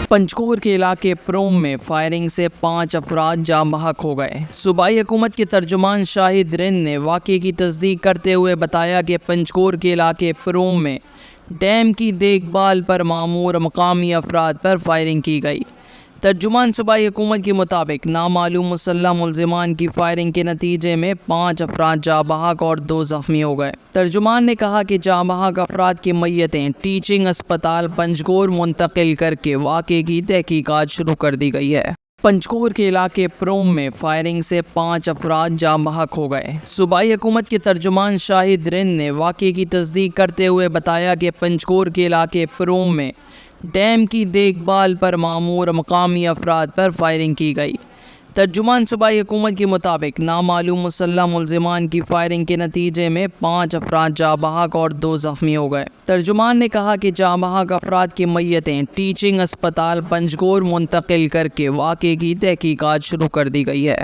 پنجگور کے علاقے پروم میں فائرنگ سے 5 افراد جاں بحق ہو گئے۔ صوبائی حکومت کے ترجمان شاہد رند نے واقعے کی تصدیق کرتے ہوئے بتایا کہ پنجگور کے علاقے پروم میں ڈیم کی دیکھ بھال پر مامور مقامی افراد پر فائرنگ کی گئی۔ ترجمان صوبائی حکومت کے مطابق نامعلوم مسلح ملزمان کی فائرنگ کے نتیجے میں 5 افراد جاں بحق اور 2 زخمی ہو گئے۔ ترجمان نے کہا کہ جاں بحق افراد کی میتیں ٹیچنگ اسپتال پنجگور منتقل کر کے واقعے کی تحقیقات شروع کر دی گئی ہے۔ پنجگور کے علاقے پروم میں فائرنگ سے 5 افراد جاں بحق ہو گئے۔ صوبائی حکومت کے ترجمان شاہد رند نے واقعے کی تصدیق کرتے ہوئے بتایا کہ پنجگور کے علاقے پروم میں ڈیم کی دیکھ بھال پر مامور مقامی افراد پر فائرنگ کی گئی۔ ترجمان صوبائی حکومت کے مطابق نامعلوم مسلح ملزمان کی فائرنگ کے نتیجے میں 5 افراد جاں بحق اور 2 زخمی ہو گئے۔ ترجمان نے کہا کہ جاں بحق افراد کی میتیں ٹیچنگ اسپتال پنجگور منتقل کر کے واقعے کی تحقیقات شروع کر دی گئی ہے۔